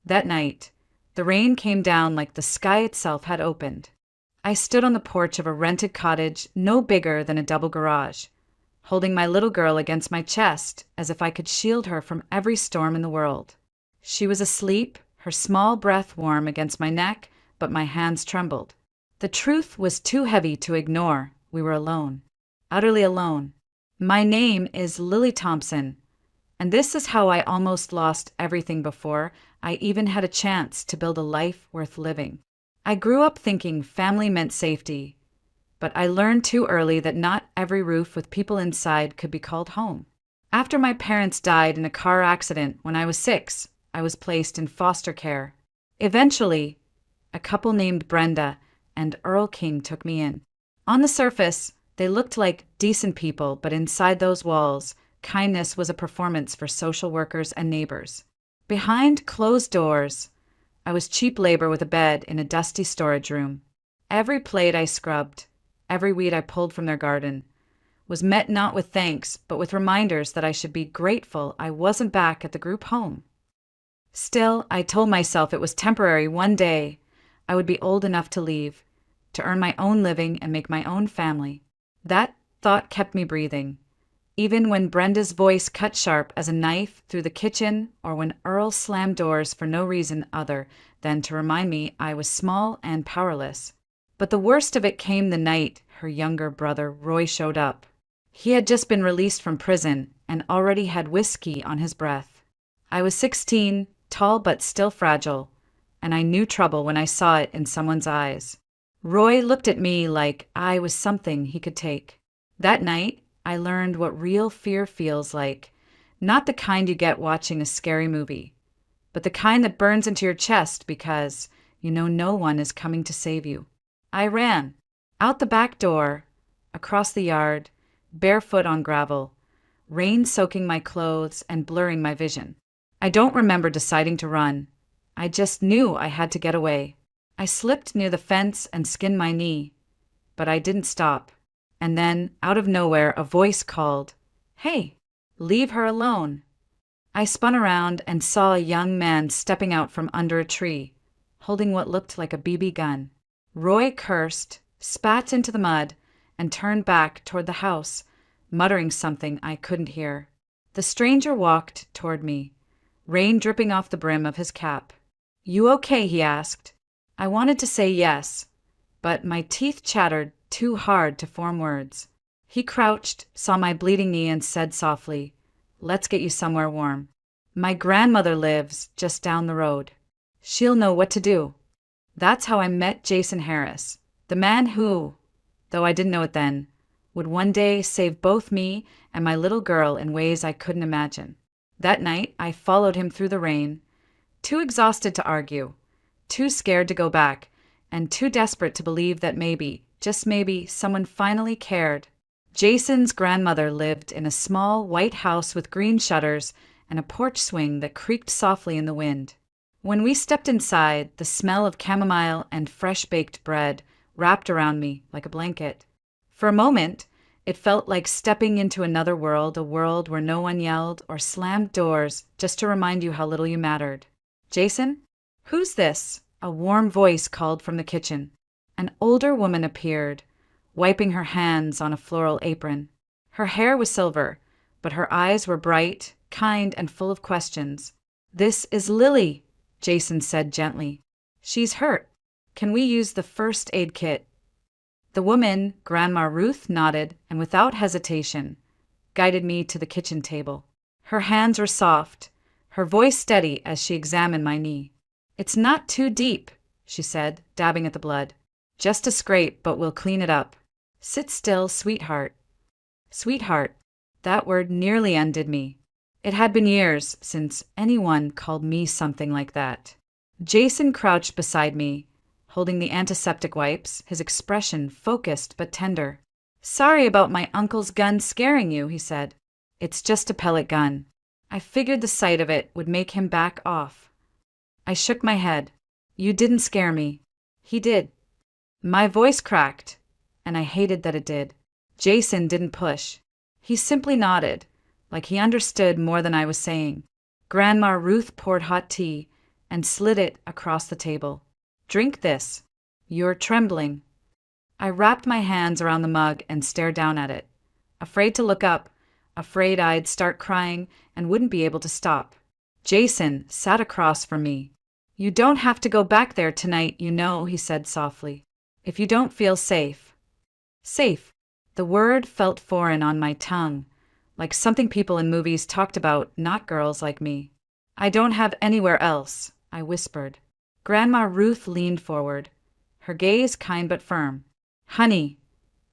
That night, the rain came down like the sky itself had opened. I stood on the porch of a rented cottage no bigger than a double garage, holding my little girl against my chest as if I could shield her from every storm in the world. She was asleep, her small breath warm against my neck, but my hands trembled. The truth was too heavy to ignore. We were alone. Utterly alone. My name is Lily Thompson, and this is how I almost lost everything before I even had a chance to build a life worth living. I grew up thinking family meant safety, but I learned too early that not every roof with people inside could be called home. After my parents died in a car accident when I was 6, I was placed in foster care. Eventually, a couple named Brenda and Earl King took me in. On the surface, they looked like decent people, but inside those walls, kindness was a performance for social workers and neighbors. Behind closed doors, I was cheap labor with a bed in a dusty storage room. Every plate I scrubbed, every weed I pulled from their garden, was met not with thanks, but with reminders that I should be grateful I wasn't back at the group home. Still, I told myself it was temporary. One day, I would be old enough to leave, to earn my own living and make my own family. That thought kept me breathing, even when Brenda's voice cut sharp as a knife through the kitchen or when Earl slammed doors for no reason other than to remind me I was small and powerless. But the worst of it came the night her younger brother Roy showed up. He had just been released from prison and already had whiskey on his breath. I was 16, tall but still fragile, and I knew trouble when I saw it in someone's eyes. Roy looked at me like I was something he could take. That night, I learned what real fear feels like, not the kind you get watching a scary movie, but the kind that burns into your chest because you know no one is coming to save you. I ran, out the back door, across the yard, barefoot on gravel, rain soaking my clothes and blurring my vision. I don't remember deciding to run. I just knew I had to get away. I slipped near the fence and skinned my knee, but I didn't stop. And then, out of nowhere, a voice called, "Hey, leave her alone." I spun around and saw a young man stepping out from under a tree, holding what looked like a BB gun. Roy cursed, spat into the mud, and turned back toward the house, muttering something I couldn't hear. The stranger walked toward me, rain dripping off the brim of his cap. "You okay?" he asked. I wanted to say yes, but my teeth chattered too hard to form words. He crouched, saw my bleeding knee, and said softly, "Let's get you somewhere warm. My grandmother lives just down the road. She'll know what to do." That's how I met Jason Harris, the man who, though I didn't know it then, would one day save both me and my little girl in ways I couldn't imagine. That night, I followed him through the rain, too exhausted to argue, too scared to go back, and too desperate to believe that maybe, just maybe, someone finally cared. Jason's grandmother lived in a small white house with green shutters and a porch swing that creaked softly in the wind. When we stepped inside, the smell of chamomile and fresh-baked bread wrapped around me like a blanket. For a moment, it felt like stepping into another world, a world where no one yelled or slammed doors just to remind you how little you mattered. "Jason? Who's this?" A warm voice called from the kitchen. An older woman appeared, wiping her hands on a floral apron. Her hair was silver, but her eyes were bright, kind, and full of questions. "This is Lily," Jason said gently. "She's hurt. Can we use the first aid kit?" The woman, Grandma Ruth, nodded and without hesitation guided me to the kitchen table. Her hands were soft, her voice steady as she examined my knee. "It's not too deep," she said, dabbing at the blood. "Just a scrape, but we'll clean it up. Sit still, sweetheart." Sweetheart, that word nearly undid me. It had been years since anyone called me something like that. Jason crouched beside me, holding the antiseptic wipes, his expression focused but tender. "Sorry about my uncle's gun scaring you," he said. "It's just a pellet gun." I figured the sight of it would make him back off. I shook my head. "You didn't scare me." "He did." My voice cracked, and I hated that it did. Jason didn't push. He simply nodded, like he understood more than I was saying. Grandma Ruth poured hot tea, and slid it across the table. "Drink this. You're trembling." I wrapped my hands around the mug and stared down at it, afraid to look up, afraid I'd start crying and wouldn't be able to stop. Jason sat across from me. "You don't have to go back there tonight, he said softly. "If you don't feel safe." Safe. The word felt foreign on my tongue, like something people in movies talked about, not girls like me. "I don't have anywhere else," I whispered. Grandma Ruth leaned forward, her gaze kind but firm. "Honey,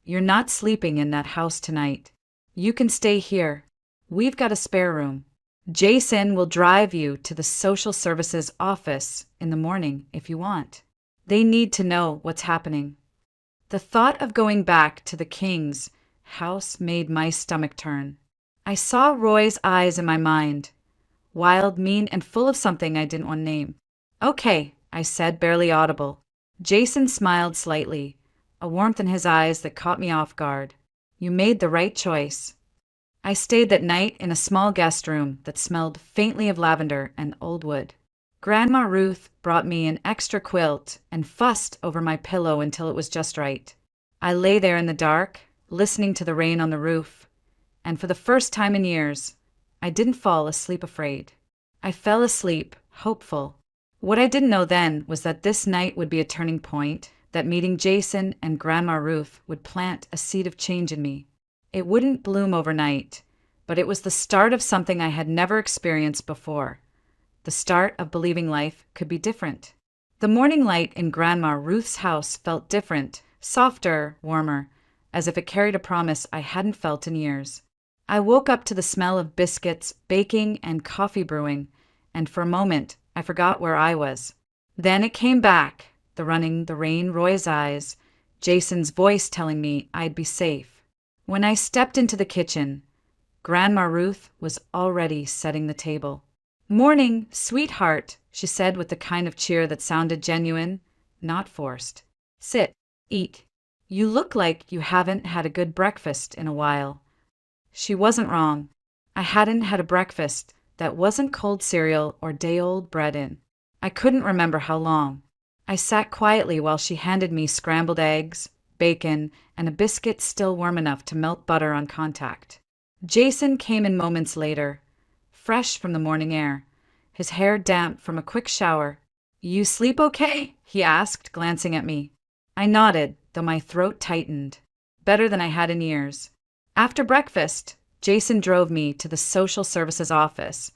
you're not sleeping in that house tonight. You can stay here. We've got a spare room. Jason will drive you to the social services office in the morning if you want. They need to know what's happening." The thought of going back to the King's house made my stomach turn. I saw Roy's eyes in my mind, wild, mean, and full of something I didn't want to name. "Okay," I said, barely audible. Jason smiled slightly, a warmth in his eyes that caught me off guard. "You made the right choice." I stayed that night in a small guest room that smelled faintly of lavender and old wood. Grandma Ruth brought me an extra quilt and fussed over my pillow until it was just right. I lay there in the dark, listening to the rain on the roof, and for the first time in years, I didn't fall asleep afraid. I fell asleep hopeful. What I didn't know then was that this night would be a turning point, that meeting Jason and Grandma Ruth would plant a seed of change in me. It wouldn't bloom overnight, but it was the start of something I had never experienced before. The start of believing life could be different. The morning light in Grandma Ruth's house felt different, softer, warmer, as if it carried a promise I hadn't felt in years. I woke up to the smell of biscuits, baking, and coffee brewing, and for a moment I forgot where I was. Then it came back, the running, the rain, Roy's eyes, Jason's voice telling me I'd be safe. When I stepped into the kitchen, Grandma Ruth was already setting the table. "Morning, sweetheart," she said with the kind of cheer that sounded genuine, not forced. "Sit, eat. You look like you haven't had a good breakfast in a while." She wasn't wrong. I hadn't had a breakfast that wasn't cold cereal or day-old bread in. I couldn't remember how long. I sat quietly while she handed me scrambled eggs, bacon, and a biscuit still warm enough to melt butter on contact. Jason came in moments later, fresh from the morning air, his hair damp from a quick shower. "You sleep okay?" he asked, glancing at me. I nodded, though my throat tightened. Better than I had in years. After breakfast, Jason drove me to the social services office,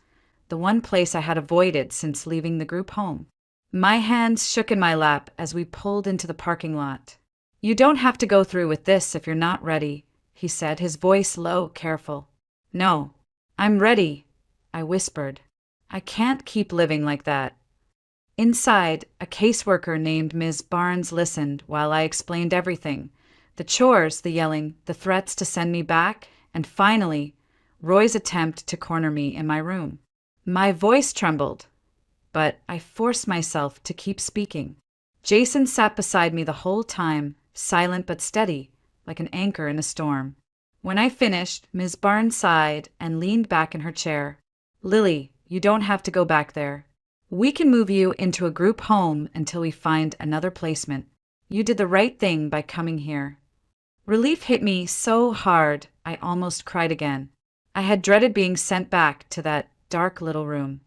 the one place I had avoided since leaving the group home. My hands shook in my lap as we pulled into the parking lot. "You don't have to go through with this if you're not ready," he said, his voice low, careful. "No, I'm ready," I whispered. "I can't keep living like that." Inside, a caseworker named Ms. Barnes listened while I explained everything. The chores, the yelling, the threats to send me back, and finally, Roy's attempt to corner me in my room. My voice trembled, but I forced myself to keep speaking. Jason sat beside me the whole time, silent but steady, like an anchor in a storm. When I finished, Ms. Barnes sighed and leaned back in her chair. "Lily, you don't have to go back there. We can move you into a group home until we find another placement. You did the right thing by coming here." Relief hit me so hard, I almost cried again. I had dreaded being sent back to that dark little room.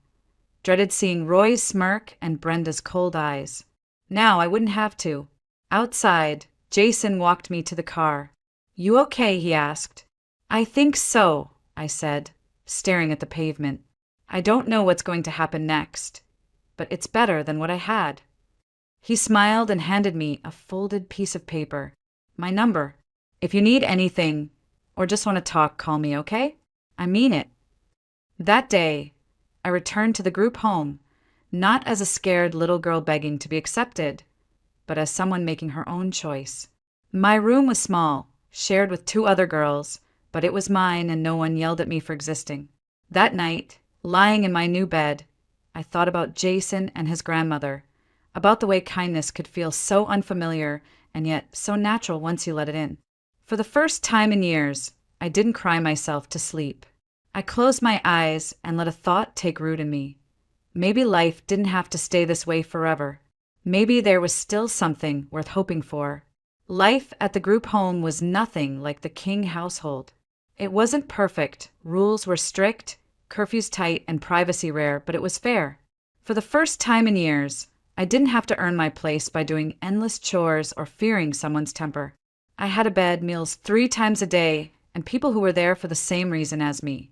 Dreaded seeing Roy's smirk and Brenda's cold eyes. Now I wouldn't have to. Outside, Jason walked me to the car. "You okay?" he asked. "I think so," I said, staring at the pavement. "I don't know what's going to happen next, but it's better than what I had." He smiled and handed me a folded piece of paper. "My number. If you need anything or just want to talk, call me, okay? I mean it." That day, I returned to the group home, not as a scared little girl begging to be accepted, but as someone making her own choice. My room was small, shared with 2 other girls, but it was mine and no one yelled at me for existing. That night, lying in my new bed, I thought about Jason and his grandmother, about the way kindness could feel so unfamiliar and yet so natural once you let it in. For the first time in years, I didn't cry myself to sleep. I closed my eyes and let a thought take root in me. maybe life didn't have to stay this way forever. Maybe there was still something worth hoping for. Life at the group home was nothing like the King household. It wasn't perfect, rules were strict, curfews tight, and privacy rare, but it was fair. For the first time in years, I didn't have to earn my place by doing endless chores or fearing someone's temper. I had a bed, meals 3 times a day, and people who were there for the same reason as me,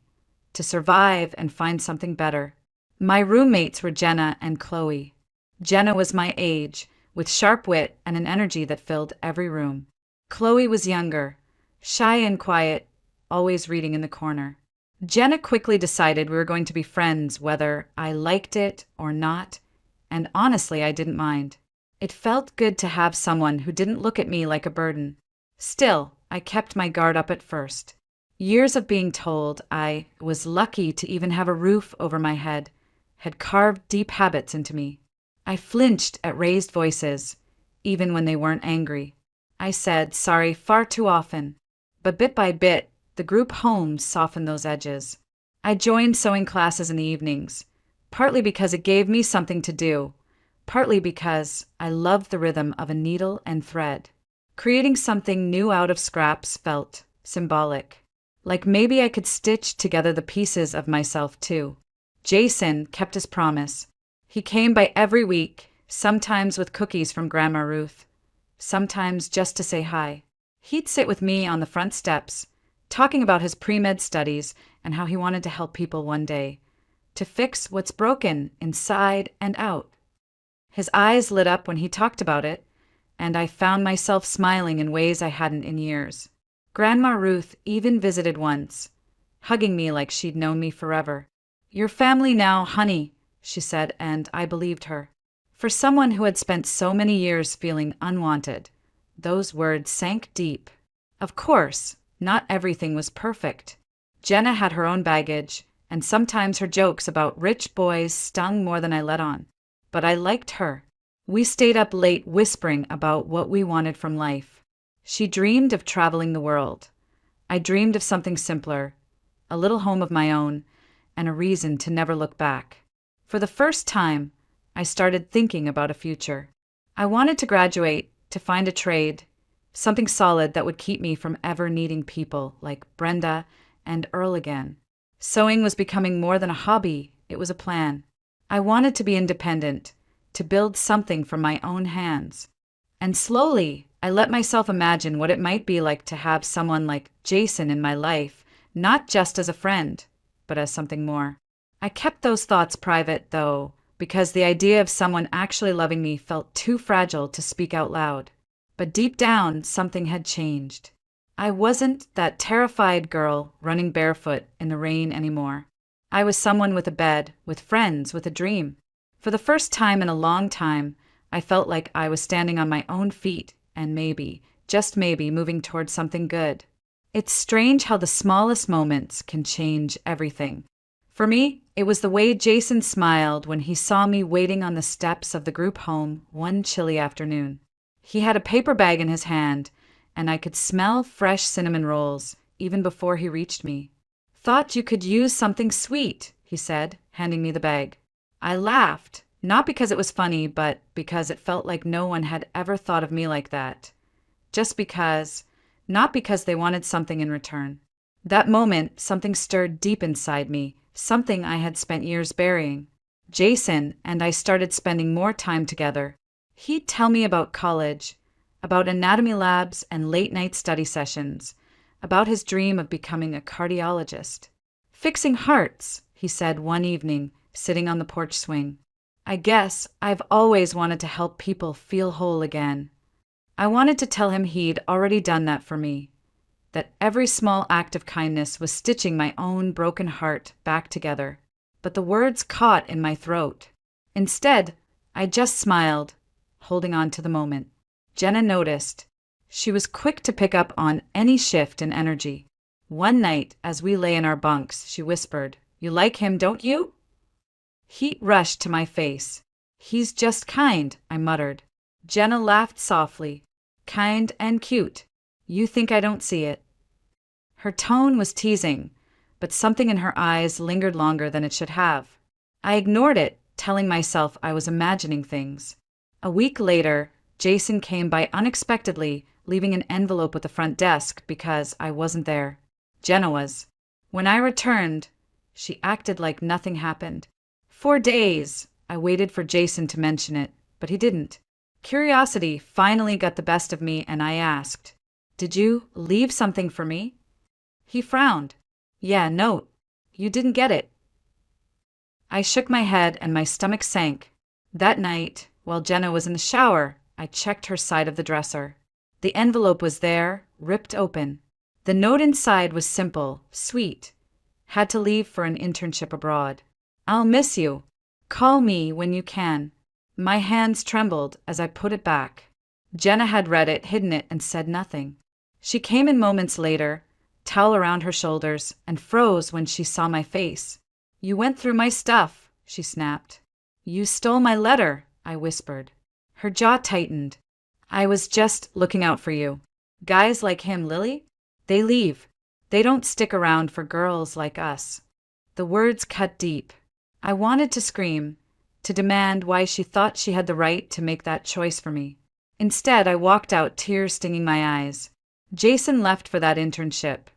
to survive and find something better. My roommates were Jenna and Chloe. Jenna was my age, with sharp wit and an energy that filled every room. Chloe was younger, shy and quiet, always reading in the corner. Jenna quickly decided we were going to be friends, whether I liked it or not, and honestly, I didn't mind. It felt good to have someone who didn't look at me like a burden. Still, I kept my guard up at first. Years of being told I was lucky to even have a roof over my head had carved deep habits into me. I flinched at raised voices, even when they weren't angry. I said sorry far too often, but bit by bit, the group homes softened those edges. I joined sewing classes in the evenings, partly because it gave me something to do, partly because I loved the rhythm of a needle and thread. Creating something new out of scraps felt symbolic, like maybe I could stitch together the pieces of myself too. Jason kept his promise. He came by every week, sometimes with cookies from Grandma Ruth, sometimes just to say hi. He'd sit with me on the front steps, talking about his pre-med studies and how he wanted to help people one day, to fix what's broken inside and out. His eyes lit up when he talked about it, and I found myself smiling in ways I hadn't in years. Grandma Ruth even visited once, hugging me like she'd known me forever. "Your family now, honey," she said, and I believed her. For someone who had spent so many years feeling unwanted, those words sank deep. Of course, not everything was perfect. Jenna had her own baggage, and sometimes her jokes about rich boys stung more than I let on. But I liked her. We stayed up late whispering about what we wanted from life. She dreamed of traveling the world. I dreamed of something simpler, a little home of my own, and a reason to never look back. For the first time, I started thinking about a future. I wanted to graduate, to find a trade, something solid that would keep me from ever needing people like Brenda and Earl again. Sewing was becoming more than a hobby, it was a plan. I wanted to be independent, to build something from my own hands. And slowly, I let myself imagine what it might be like to have someone like Jason in my life, not just as a friend, but as something more. I kept those thoughts private, though, because the idea of someone actually loving me felt too fragile to speak out loud. But deep down, something had changed. I wasn't that terrified girl running barefoot in the rain anymore. I was someone with a bed, with friends, with a dream. For the first time in a long time, I felt like I was standing on my own feet and maybe, just maybe, moving towards something good. It's strange how the smallest moments can change everything. For me, it was the way Jason smiled when he saw me waiting on the steps of the group home one chilly afternoon. He had a paper bag in his hand, and I could smell fresh cinnamon rolls even before he reached me. "Thought you could use something sweet," he said, handing me the bag. I laughed, not because it was funny, but because it felt like no one had ever thought of me like that. Not because they wanted something in return. That moment, something stirred deep inside me, something I had spent years burying. Jason and I started spending more time together. He'd tell me about college, about anatomy labs and late-night study sessions, about his dream of becoming a cardiologist. "Fixing hearts," he said one evening, sitting on the porch swing. I guess I've always wanted to help people feel whole again. I wanted to tell him he'd already done that for me, that every small act of kindness was stitching my own broken heart back together. But the words caught in my throat. Instead, I just smiled, holding on to the moment. Jenna noticed. She was quick to pick up on any shift in energy. One night, as we lay in our bunks, she whispered, "You like him, don't you?" Heat rushed to my face. "He's just kind," I muttered. Jenna laughed softly. "Kind and cute. You think I don't see it." Her tone was teasing, but something in her eyes lingered longer than it should have. I ignored it, telling myself I was imagining things. A week later, Jason came by unexpectedly, leaving an envelope at the front desk because I wasn't there. Jenna was. When I returned, she acted like nothing happened. For days, I waited for Jason to mention it, but he didn't. Curiosity finally got the best of me, and I asked, "Did you leave something for me?" He frowned. "Yeah, note. You didn't get it." I shook my head and my stomach sank. That night, while Jenna was in the shower, I checked her side of the dresser. The envelope was there, ripped open. The note inside was simple, sweet. Had to leave for an internship abroad. "I'll miss you. Call me when you can." My hands trembled as I put it back. Jenna had read it, hidden it, and said nothing. She came in moments later, towel around her shoulders, and froze when she saw my face. "You went through my stuff," she snapped. "You stole my letter," I whispered. Her jaw tightened. "I was just looking out for you. Guys like him, Lily? They leave. They don't stick around for girls like us." The words cut deep. I wanted to scream, to demand why she thought she had the right to make that choice for me. Instead, I walked out, tears stinging my eyes. Jason left for that internship,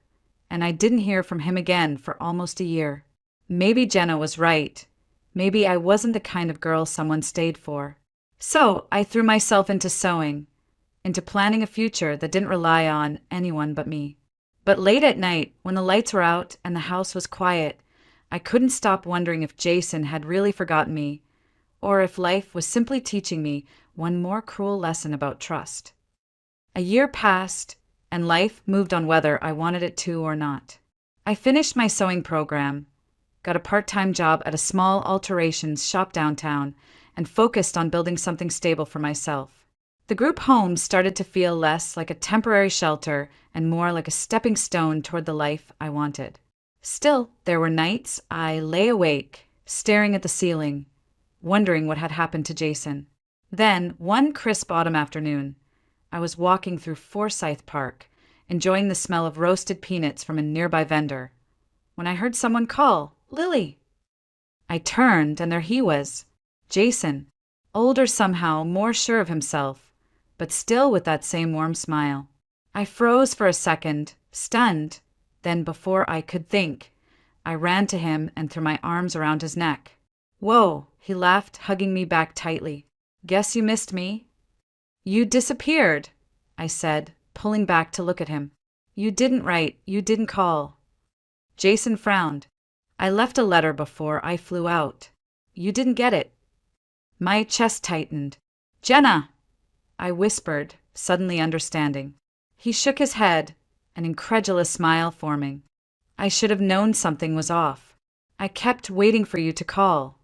and I didn't hear from him again for almost a year. Maybe Jenna was right. Maybe I wasn't the kind of girl someone stayed for. So I threw myself into sewing, into planning a future that didn't rely on anyone but me. But late at night, when the lights were out and the house was quiet, I couldn't stop wondering if Jason had really forgotten me, or if life was simply teaching me one more cruel lesson about trust. A year passed, and life moved on whether I wanted it to or not. I finished my sewing program, got a part-time job at a small alterations shop downtown, and focused on building something stable for myself. The group home started to feel less like a temporary shelter and more like a stepping stone toward the life I wanted. Still, there were nights I lay awake, staring at the ceiling, wondering what had happened to Jason. Then, one crisp autumn afternoon, I was walking through Forsyth Park, enjoying the smell of roasted peanuts from a nearby vendor, when I heard someone call, "Lily." I turned, and there he was, Jason, older somehow, more sure of himself, but still with that same warm smile. I froze for a second, stunned. Then, before I could think, I ran to him and threw my arms around his neck. "Whoa," he laughed, hugging me back tightly. "Guess you missed me?" "You disappeared," I said, pulling back to look at him. "You didn't write, you didn't call." Jason frowned. "I left a letter before I flew out. You didn't get it." My chest tightened. "Jenna!" I whispered, suddenly understanding. He shook his head, an incredulous smile forming. "I should have known something was off. I kept waiting for you to call,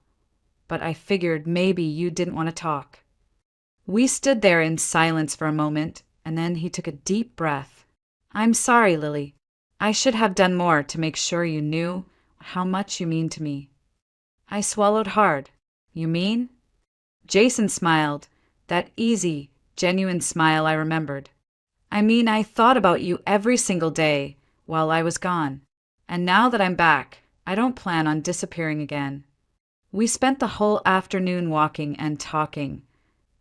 but I figured maybe you didn't want to talk." We stood there in silence for a moment, and then he took a deep breath. "I'm sorry, Lily. I should have done more to make sure you knew how much you mean to me." I swallowed hard. "You mean?" Jason smiled, that easy, genuine smile I remembered. "I mean, I thought about you every single day while I was gone. And now that I'm back, I don't plan on disappearing again." We spent the whole afternoon walking and talking,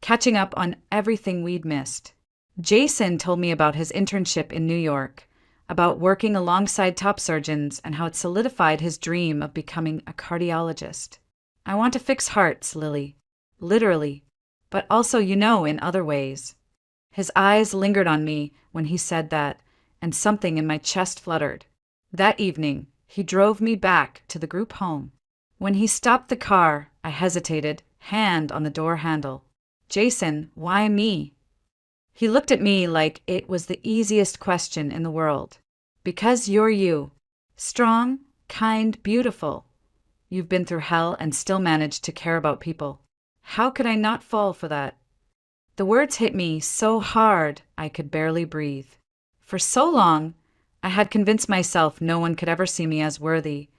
catching up on everything we'd missed. Jason told me about his internship in New York, about working alongside top surgeons and how it solidified his dream of becoming a cardiologist. "I want to fix hearts, Lily. Literally. But also, in other ways." His eyes lingered on me when he said that, and something in my chest fluttered. That evening, he drove me back to the group home. When he stopped the car, I hesitated, hand on the door handle. "Jason, why me?" He looked at me like it was the easiest question in the world. "Because you're you. Strong, kind, beautiful. You've been through hell and still managed to care about people. How could I not fall for that?" The words hit me so hard I could barely breathe. For so long, I had convinced myself no one could ever see me as worthy,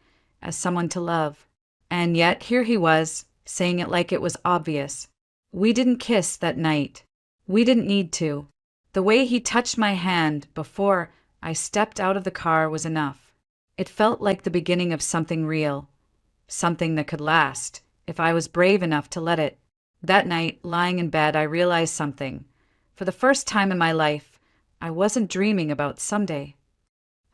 as someone to love. And yet here he was, saying it like it was obvious. We didn't kiss that night. We didn't need to. The way he touched my hand before I stepped out of the car was enough. It felt like the beginning of something real, something that could last, if I was brave enough to let it. That night, lying in bed, I realized something. For the first time in my life, I wasn't dreaming about someday.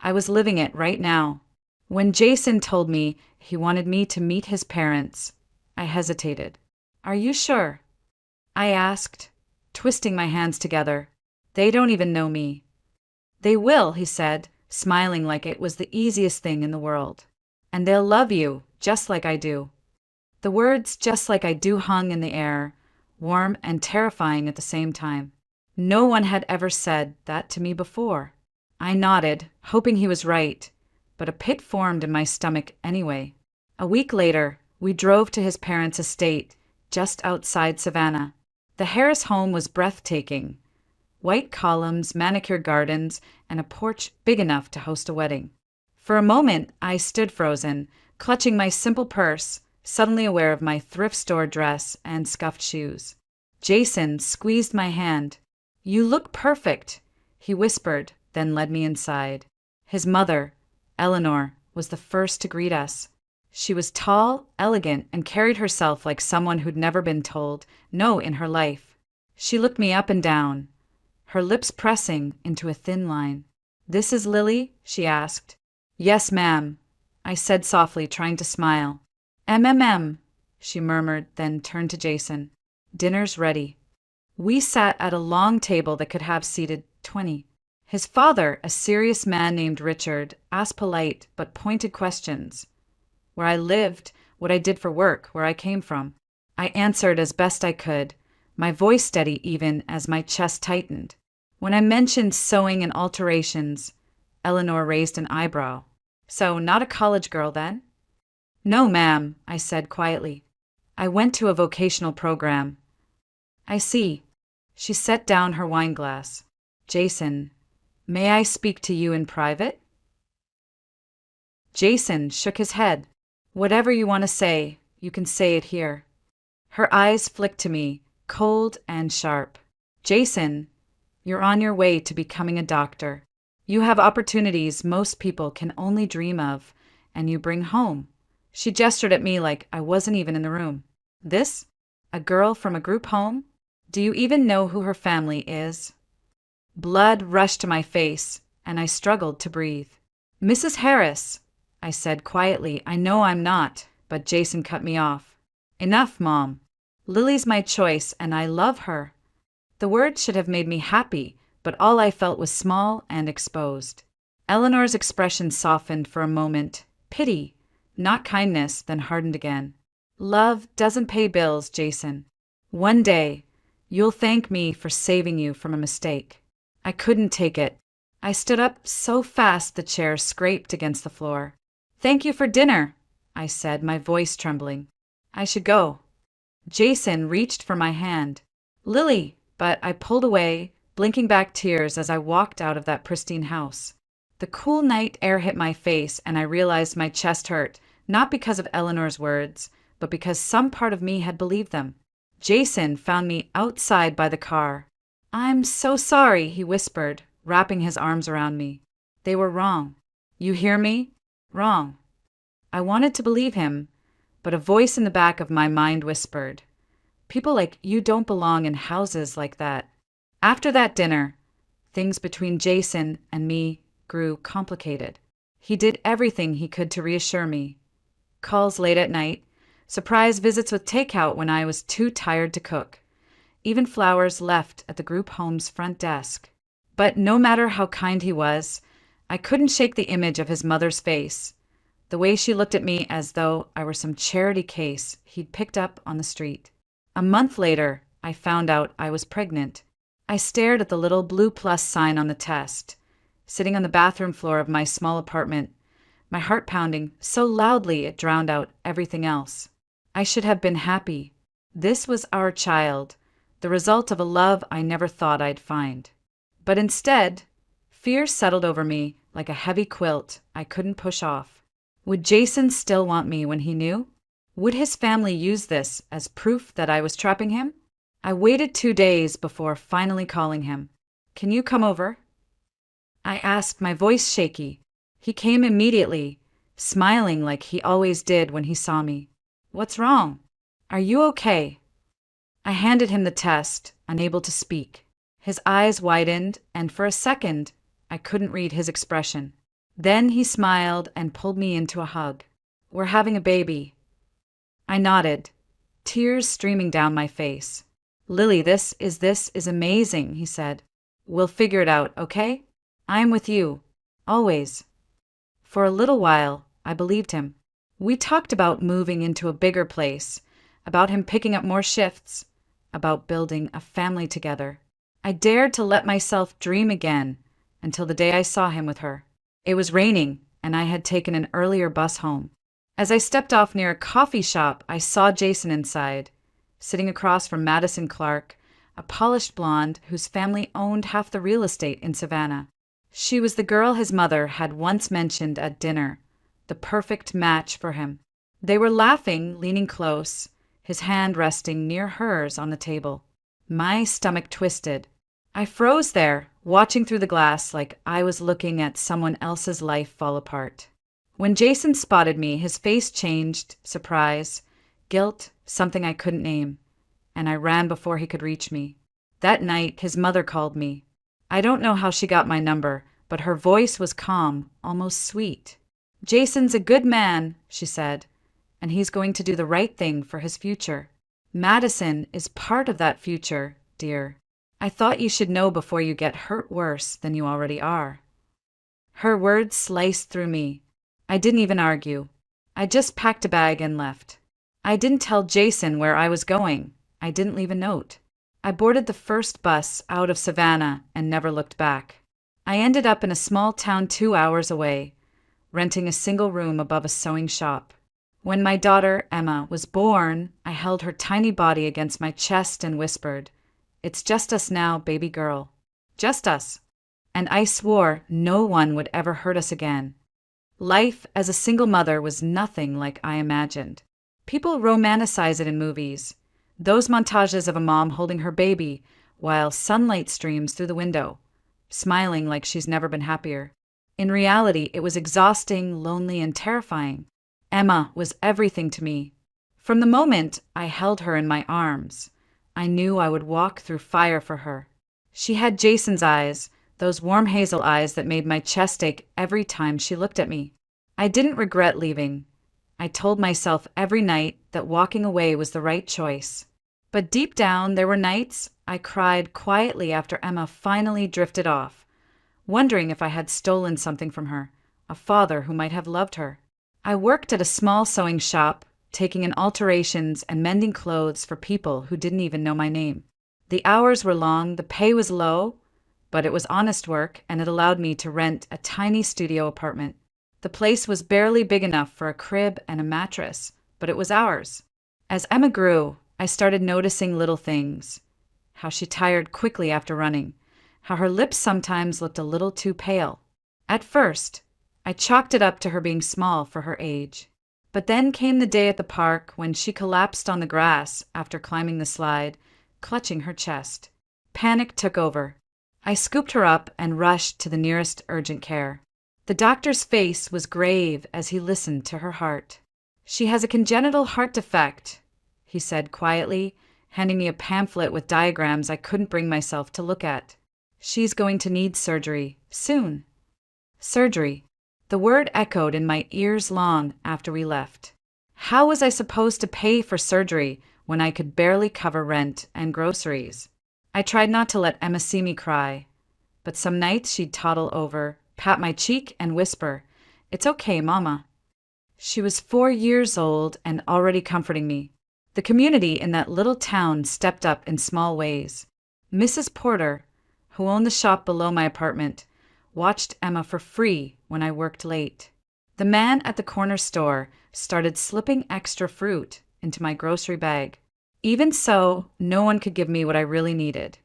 I was living it right now. When Jason told me he wanted me to meet his parents, I hesitated. "Are you sure?" I asked, twisting my hands together. "They don't even know me." "They will," he said, smiling like it was the easiest thing in the world. "And they'll love you, just like I do." The words "just like I do" hung in the air, warm and terrifying at the same time. No one had ever said that to me before. I nodded, hoping he was right, but a pit formed in my stomach anyway. A week later, we drove to his parents' estate, just outside Savannah. The Harris home was breathtaking. White columns, manicured gardens, and a porch big enough to host a wedding. For a moment, I stood frozen, clutching my simple purse, suddenly aware of my thrift store dress and scuffed shoes. Jason squeezed my hand. "You look perfect," he whispered, then led me inside. His mother, Eleanor, was the first to greet us. She was tall, elegant, and carried herself like someone who'd never been told no in her life. She looked me up and down, her lips pressing into a thin line. "This is Lily?" she asked. "Yes, ma'am," I said softly, trying to smile. "MMM," she murmured, then turned to Jason. "Dinner's ready." We sat at a long table that could have seated 20. His father, a serious man named Richard, asked polite but pointed questions. Where I lived, what I did for work, where I came from. I answered as best I could, my voice steady even as my chest tightened. When I mentioned sewing and alterations, Eleanor raised an eyebrow. "So, not a college girl then?" "No, ma'am," I said quietly. "I went to a vocational program." "I see." She set down her wine glass. "Jason, may I speak to you in private?" Jason shook his head. "Whatever you want to say, you can say it here." Her eyes flicked to me, cold and sharp. "Jason, you're on your way to becoming a doctor. You have opportunities most people can only dream of, and you bring home." She gestured at me like I wasn't even in the room. "This? A girl from a group home? Do you even know who her family is?" Blood rushed to my face, and I struggled to breathe. "Mrs. Harris," I said quietly, "I know I'm not," but Jason cut me off. "Enough, Mom. Lily's my choice, and I love her." The words should have made me happy, but all I felt was small and exposed. Eleanor's expression softened for a moment. Pity, not kindness, then hardened again. "Love doesn't pay bills, Jason. One day, you'll thank me for saving you from a mistake." I couldn't take it. I stood up so fast the chair scraped against the floor. "Thank you for dinner," I said, my voice trembling. "I should go." Jason reached for my hand. "Lily," but I pulled away, blinking back tears as I walked out of that pristine house. The cool night air hit my face, and I realized my chest hurt, not because of Eleanor's words, but because some part of me had believed them. Jason found me outside by the car. "I'm so sorry," he whispered, wrapping his arms around me. "They were wrong. You hear me? Wrong." I wanted to believe him, but a voice in the back of my mind whispered, "People like you don't belong in houses like that." After that dinner, things between Jason and me grew complicated. He did everything he could to reassure me. Calls late at night, surprise visits with takeout when I was too tired to cook, even flowers left at the group home's front desk. But no matter how kind he was, I couldn't shake the image of his mother's face, the way she looked at me as though I were some charity case he'd picked up on the street. A month later, I found out I was pregnant. I stared at the little blue plus sign on the test, sitting on the bathroom floor of my small apartment, my heart pounding so loudly it drowned out everything else. I should have been happy. This was our child, the result of a love I never thought I'd find. But instead, fear settled over me like a heavy quilt I couldn't push off. Would Jason still want me when he knew? Would his family use this as proof that I was trapping him? I waited 2 days before finally calling him. "Can you come over?" I asked, my voice shaky. He came immediately, smiling like he always did when he saw me. "What's wrong?" Are you okay? I handed him the test, unable to speak. His eyes widened, and for a second, I couldn't read his expression. Then he smiled and pulled me into a hug. We're having a baby. I nodded, tears streaming down my face. Lily, this is amazing, he said. We'll figure it out, okay? I'm with you. Always. For a little while, I believed him. We talked about moving into a bigger place, about him picking up more shifts, about building a family together. I dared to let myself dream again until the day I saw him with her. It was raining, and I had taken an earlier bus home. As I stepped off near a coffee shop, I saw Jason inside, sitting across from Madison Clark, a polished blonde whose family owned half the real estate in Savannah. She was the girl his mother had once mentioned at dinner, the perfect match for him. They were laughing, leaning close, his hand resting near hers on the table. My stomach twisted. I froze there, watching through the glass like I was looking at someone else's life fall apart. When Jason spotted me, his face changed, surprise, guilt, something I couldn't name, and I ran before he could reach me. That night, his mother called me. I don't know how she got my number, but her voice was calm, almost sweet. Jason's a good man, she said, and he's going to do the right thing for his future. Madison is part of that future, dear. I thought you should know before you get hurt worse than you already are. Her words sliced through me. I didn't even argue. I just packed a bag and left. I didn't tell Jason where I was going. I didn't leave a note. I boarded the first bus out of Savannah and never looked back. I ended up in a small town 2 hours away, renting a single room above a sewing shop. When my daughter, Emma, was born, I held her tiny body against my chest and whispered, "It's just us now, baby girl. Just us." And I swore no one would ever hurt us again. Life as a single mother was nothing like I imagined. People romanticize it in movies. Those montages of a mom holding her baby while sunlight streams through the window, smiling like she's never been happier. In reality, it was exhausting, lonely, and terrifying. Emma was everything to me. From the moment I held her in my arms, I knew I would walk through fire for her. She had Jason's eyes, those warm hazel eyes that made my chest ache every time she looked at me. I didn't regret leaving. I told myself every night that walking away was the right choice. But deep down, there were nights I cried quietly after Emma finally drifted off, wondering if I had stolen something from her, a father who might have loved her. I worked at a small sewing shop, taking in alterations and mending clothes for people who didn't even know my name. The hours were long, the pay was low, but it was honest work, and it allowed me to rent a tiny studio apartment. The place was barely big enough for a crib and a mattress, but it was ours. As Emma grew, I started noticing little things. How she tired quickly after running, how her lips sometimes looked a little too pale. At first, I chalked it up to her being small for her age. But then came the day at the park when she collapsed on the grass after climbing the slide, clutching her chest. Panic took over. I scooped her up and rushed to the nearest urgent care. The doctor's face was grave as he listened to her heart. "She has a congenital heart defect," he said quietly, handing me a pamphlet with diagrams I couldn't bring myself to look at. "She's going to need surgery, soon." Surgery. The word echoed in my ears long after we left. How was I supposed to pay for surgery when I could barely cover rent and groceries? I tried not to let Emma see me cry, but some nights she'd toddle over, pat my cheek, and whisper, "It's okay, Mama." She was 4 years old and already comforting me. The community in that little town stepped up in small ways. Mrs. Porter, who owned the shop below my apartment, watched Emma for free when I worked late. The man at the corner store started slipping extra fruit into my grocery bag. Even so, no one could give me what I really needed.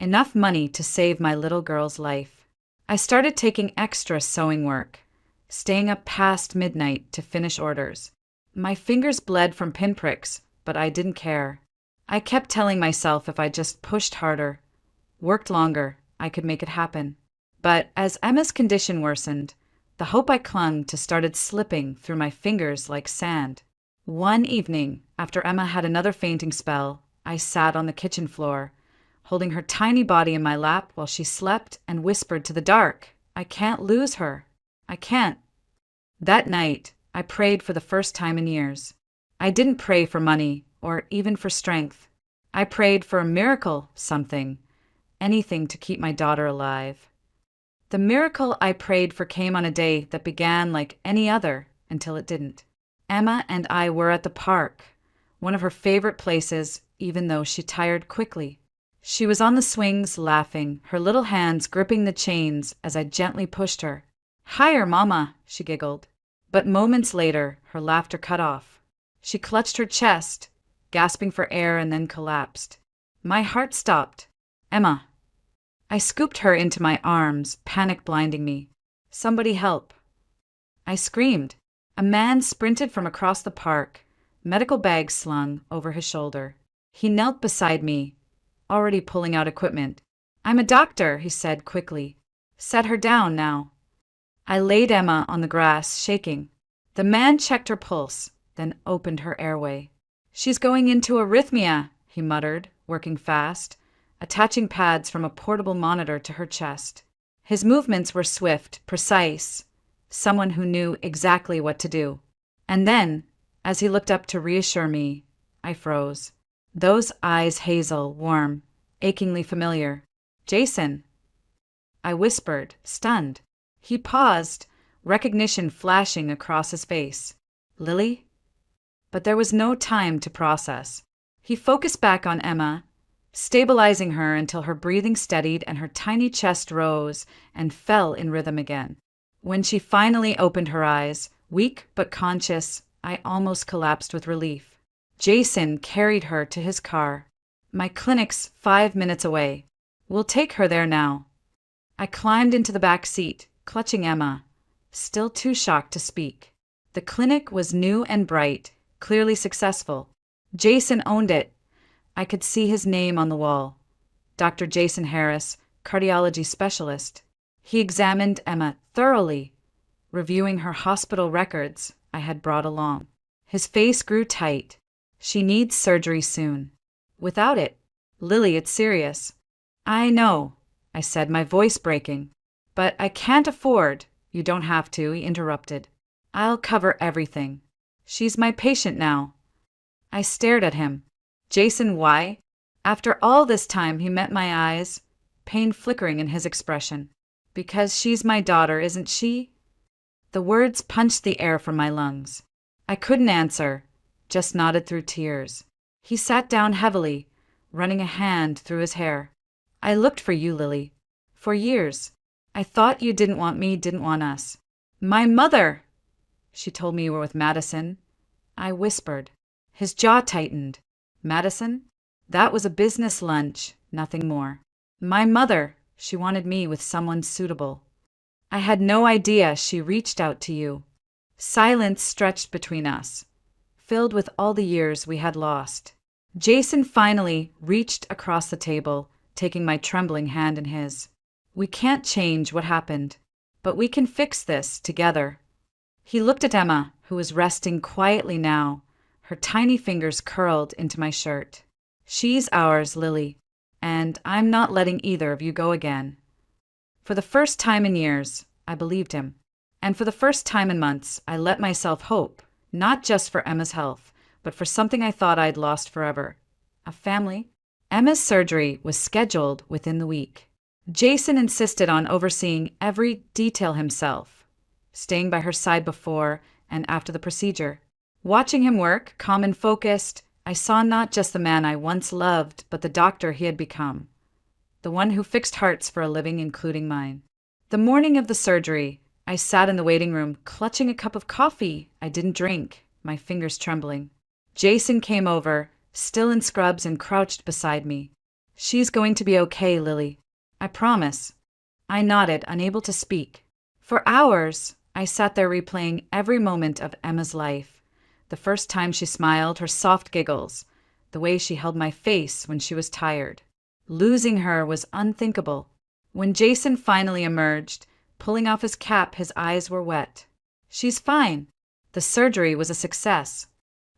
Enough money to save my little girl's life. I started taking extra sewing work, staying up past midnight to finish orders. My fingers bled from pinpricks, but I didn't care. I kept telling myself if I just pushed harder, worked longer, I could make it happen. But as Emma's condition worsened, the hope I clung to started slipping through my fingers like sand. One evening, after Emma had another fainting spell, I sat on the kitchen floor, holding her tiny body in my lap while she slept and whispered to the dark, "I can't lose her. I can't." That night, I prayed for the first time in years. I didn't pray for money or even for strength. I prayed for a miracle, something, anything to keep my daughter alive. The miracle I prayed for came on a day that began like any other until it didn't. Emma and I were at the park, one of her favorite places, even though she tired quickly. She was on the swings laughing, her little hands gripping the chains as I gently pushed her. "Higher, Mama," she giggled. But moments later, her laughter cut off. She clutched her chest, gasping for air, and then collapsed. My heart stopped. "Emma." I scooped her into my arms, panic blinding me. "Somebody help." I screamed. A man sprinted from across the park, medical bags slung over his shoulder. He knelt beside me, already pulling out equipment. "I'm a doctor," he said quickly. "Set her down now." I laid Emma on the grass, shaking. The man checked her pulse, then opened her airway. "She's going into arrhythmia," he muttered, working fast, attaching pads from a portable monitor to her chest. His movements were swift, precise, someone who knew exactly what to do. And then, as he looked up to reassure me, I froze. Those eyes hazel, warm, achingly familiar. "Jason," I whispered, stunned. He paused, recognition flashing across his face. "Lily?" But there was no time to process. He focused back on Emma, stabilizing her until her breathing steadied and her tiny chest rose and fell in rhythm again. When she finally opened her eyes, weak but conscious, I almost collapsed with relief. Jason carried her to his car. "My clinic's 5 minutes away. We'll take her there now." I climbed into the back seat, clutching Emma, still too shocked to speak. The clinic was new and bright, clearly successful. Jason owned it. I could see his name on the wall. Dr. Jason Harris, cardiology specialist. He examined Emma thoroughly, reviewing her hospital records I had brought along. His face grew tight. "She needs surgery soon. Without it, Lily, it's serious." "I know," I said, my voice breaking. "But I can't afford—" "You don't have to," he interrupted. "I'll cover everything. She's my patient now." I stared at him. "Jason, why?" After all this time, he met my eyes, pain flickering in his expression. "Because she's my daughter, isn't she?" The words punched the air from my lungs. I couldn't answer, just nodded through tears. He sat down heavily, running a hand through his hair. "I looked for you, Lily. For years. I thought you didn't want me, didn't want us." "My mother!" "She told me you were with Madison." I whispered. His jaw tightened. "Madison?" "That was a business lunch, nothing more." "My mother. She wanted me with someone suitable." "I had no idea she reached out to you." Silence stretched between us, filled with all the years we had lost. Jason finally reached across the table, taking my trembling hand in his. "We can't change what happened, but we can fix this together." He looked at Emma, who was resting quietly now, her tiny fingers curled into my shirt. "She's ours, Lily, and I'm not letting either of you go again." For the first time in years, I believed him. And for the first time in months, I let myself hope, not just for Emma's health, but for something I thought I'd lost forever. A family. Emma's surgery was scheduled within the week. Jason insisted on overseeing every detail himself, staying by her side before and after the procedure. Watching him work, calm and focused, I saw not just the man I once loved, but the doctor he had become. The one who fixed hearts for a living, including mine. The morning of the surgery, I sat in the waiting room, clutching a cup of coffee I didn't drink, my fingers trembling. Jason came over, still in scrubs, and crouched beside me. "She's going to be okay, Lily. I promise." I nodded, unable to speak. For hours, I sat there replaying every moment of Emma's life. The first time she smiled, her soft giggles, the way she held my face when she was tired. Losing her was unthinkable. When Jason finally emerged, pulling off his cap, his eyes were wet. "She's fine. The surgery was a success."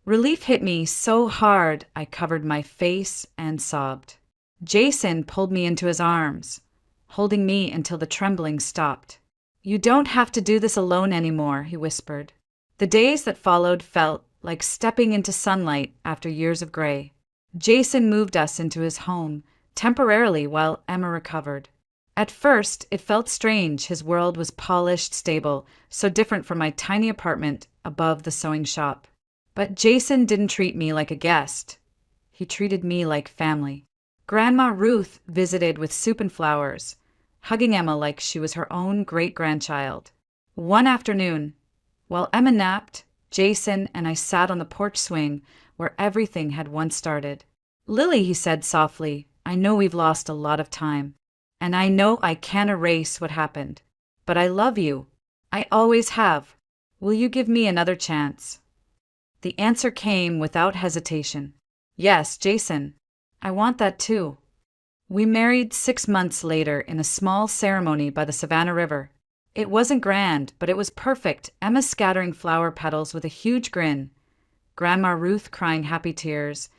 Relief hit me so hard I covered my face and sobbed. Jason pulled me into his arms, holding me until the trembling stopped. "You don't have to do this alone anymore," he whispered. The days that followed felt like stepping into sunlight after years of gray. Jason moved us into his home, temporarily while Emma recovered. At first, it felt strange. His world was polished, stable, so different from my tiny apartment above the sewing shop. But Jason didn't treat me like a guest. He treated me like family. Grandma Ruth visited with soup and flowers, hugging Emma like she was her own great-grandchild. One afternoon, while Emma napped, Jason and I sat on the porch swing where everything had once started. "Lily," he said softly, "I know we've lost a lot of time, and I know I can't erase what happened, but I love you. I always have. Will you give me another chance?" The answer came without hesitation. "Yes, Jason. I want that too." We married 6 months later in a small ceremony by the Savannah River. It wasn't grand, but it was perfect. Emma scattering flower petals with a huge grin, Grandma Ruth crying happy tears,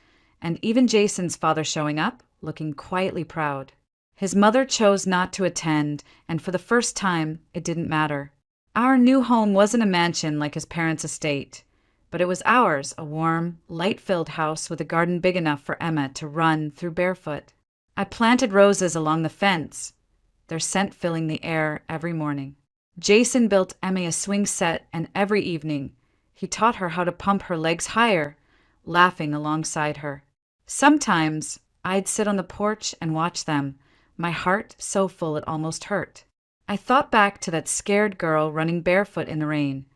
and even Jason's father showing up, looking quietly proud. His mother chose not to attend, and for the first time, it didn't matter. Our new home wasn't a mansion like his parents' estate, but it was ours, a warm, light-filled house with a garden big enough for Emma to run through barefoot. I planted roses along the fence, their scent filling the air every morning. Jason built Emma a swing set, and every evening, he taught her how to pump her legs higher, laughing alongside her. Sometimes, I'd sit on the porch and watch them, my heart so full it almost hurt. I thought back to that scared girl running barefoot in the rain,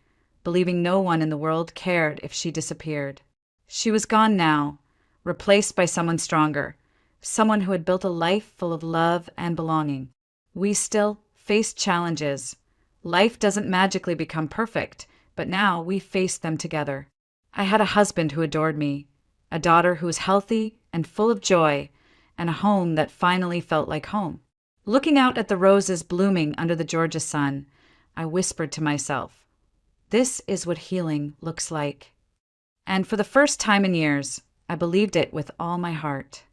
believing no one in the world cared if she disappeared. She was gone now, replaced by someone stronger, someone who had built a life full of love and belonging. We still faced challenges. Life doesn't magically become perfect, but now we faced them together. I had a husband who adored me, a daughter who was healthy and full of joy, and a home that finally felt like home. Looking out at the roses blooming under the Georgia sun, I whispered to myself, "This is what healing looks like." And for the first time in years, I believed it with all my heart.